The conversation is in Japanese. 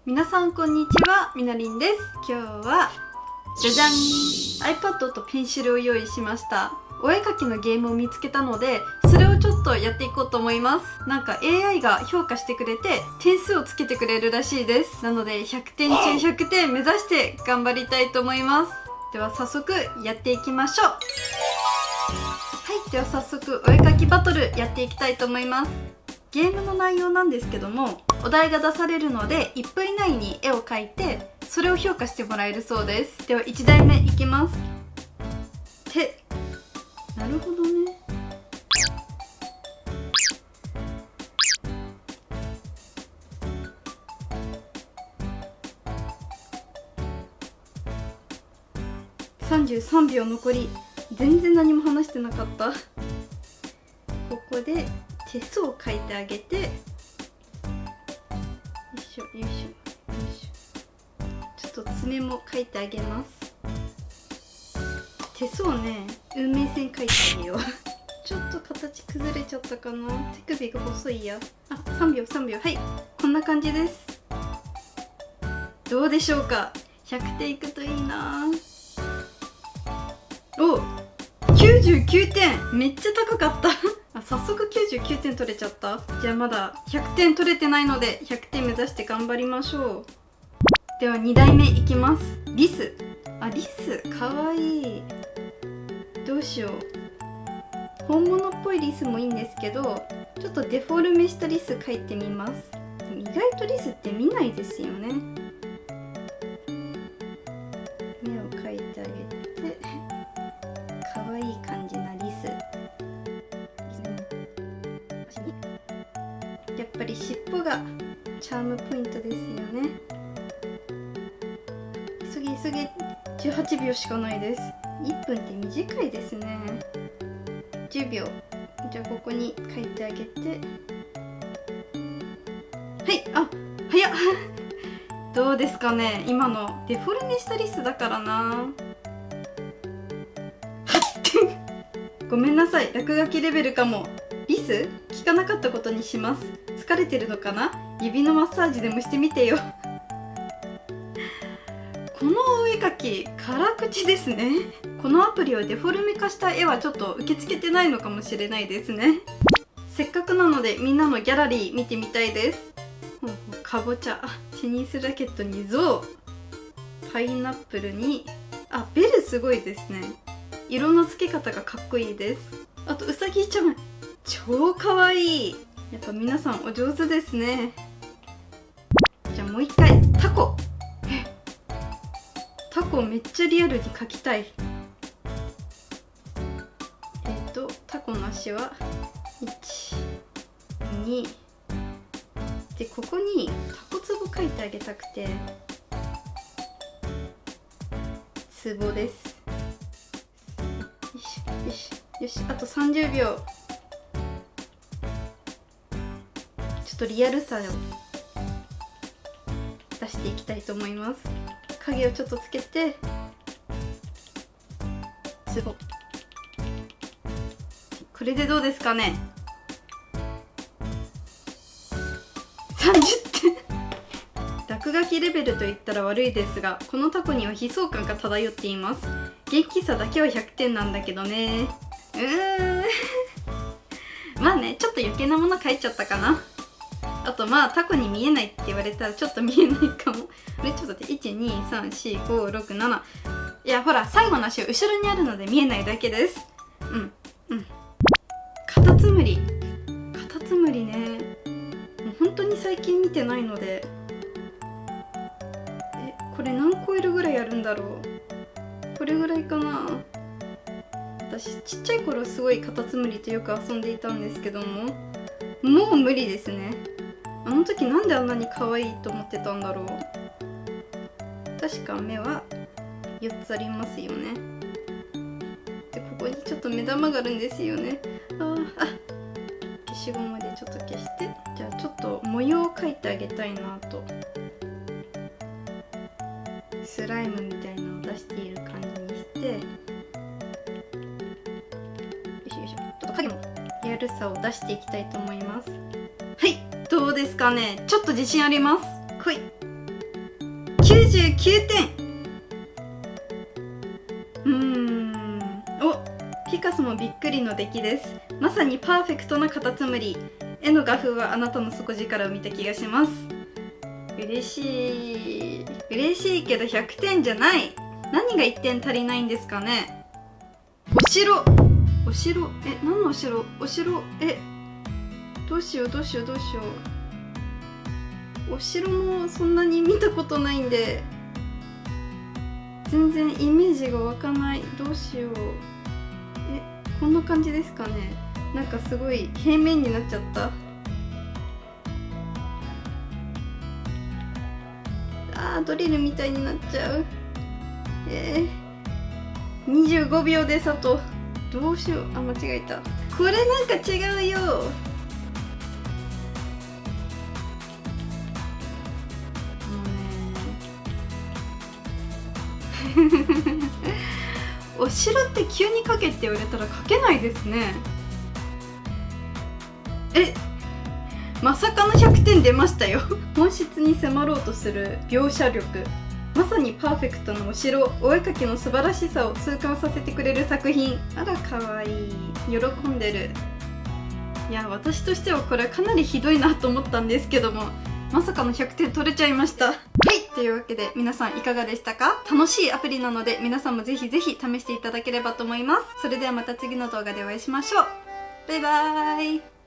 皆さんこんにちは、みなりんです。今日はじゃじゃん iPad とペンシルを用意しました。お絵描きのゲームを見つけたので、それをちょっとやっていこうと思います。なんか AI が評価してくれて点数をつけてくれるらしいです。なので100点中100点目指して頑張りたいと思います。では早速やっていきましょう。はい、では早速お絵描きバトルやっていきたいと思います。ゲームの内容なんですけども、お題が出されるので1分以内に絵を描いてそれを評価してもらえるそうです。では1題目いきます。手、なるほどね。33秒残り。全然何も話してなかった。ここで手相を描いてあげて、よいしょよいしょよいしょ。ちょっと爪も描いてあげます。手相ね、運命線描いてあげよう。ちょっと形崩れちゃったかな。手首が細いや。あ、3秒3秒。はい、こんな感じです。どうでしょうか。100点いくといいな。お、99点。めっちゃ高かった。あ、早速99点取れちゃった。じゃあまだ100点取れてないので100点目指して頑張りましょう。では2題目いきます。リス。あ、リスかわいい。どうしよう。本物っぽいリスもいいんですけど、ちょっとデフォルメしたリス描いてみます。意外とリスって見ないですよね。目を描いてあげて、かわいい感じなリス。やっぱり尻尾がチャームポイントですよね。急げ急げ。18秒しかないです。1分って短いですね。10秒。じゃあここに書いてあげて、はい。あ、早っ。どうですかね。今のデフォルメしたリスだからな。ごめんなさい、落書きレベルかも。リス聞かなかったことにします。疲れてるのかな。指のマッサージでもしてみてよ。このお絵描き辛口ですね。このアプリをデフォルメ化した絵はちょっと受け付けてないのかもしれないですね。せっかくなのでみんなのギャラリー見てみたいです。かぼちゃ、テニスラケットにゾウ、パイナップルに、あ、ベルすごいですね。色の付け方がかっこいいです。あとうさぎちゃん、超かわいい。やっぱ皆さんお上手ですね。じゃあもう一回、タコ。タコめっちゃリアルに描きたい。タコの足は1、2で、ここにタコツボ描いてあげたくて、ツボです。よしよしよし、あと30秒。ちょっとリアルさを出していきたいと思います。影をちょっとつけて、ツボ。これでどうですかね。30点。落書きレベルと言ったら悪いですが、このタコには悲壮感が漂っています。元気さだけは100点なんだけどね。まあね、ちょっと余計なもの描いちゃったかな。あとまあタコに見えないって言われたらちょっと見えないかも。ちょっと待って、1234567。いやほら、最後の足は後ろにあるので見えないだけです。うんうん。カタツムリ。カタツムリね、もう本当に最近見てないので、これ何個いるぐらいあるんだろう。これぐらいかな。私ちっちゃい頃すごいカタツムリとよく遊んでいたんですけども、もう無理ですね。あの時なんであんなに可愛いと思ってたんだろう。確か目は4つありますよね。で、ここにちょっと目玉があるんですよね。消しゴムでちょっと消して、じゃあちょっと模様を描いてあげたいなと。スライムみたいなのを出している感じにして、よいしょよいしょ。ちょっと影もリアルさを出していきたいと思います。はい、どうですかね。ちょっと自信あります。来い。99点。お、ピカソもびっくりの出来です。まさにパーフェクトなカタツムリ。絵の画風はあなたの底力を見た気がします。嬉しいけど100点じゃない。何が1点足りないんですかね。お城、何のお城？どうしよう。お城もそんなに見たことないんで全然イメージが湧かない。どうしよう。こんな感じですかね。なんかすごい平面になっちゃった。ドリルみたいになっちゃう。25秒で佐藤。どうしよう。間違えた。これなんか違うよ。お城って急に書けって言われたら書けないですね。まさかの100点出ましたよ。本質に迫ろうとする描写力、まさにパーフェクトなお城。お絵描きの素晴らしさを痛感させてくれる作品。あらかわいい。喜んでる。いや、私としてはこれかなりひどいなと思ったんですけども、まさかの100点取れちゃいました。はい、というわけで皆さんいかがでしたか？楽しいアプリなので皆さんもぜひぜひ試していただければと思います。それではまた次の動画でお会いしましょう。バイバーイ。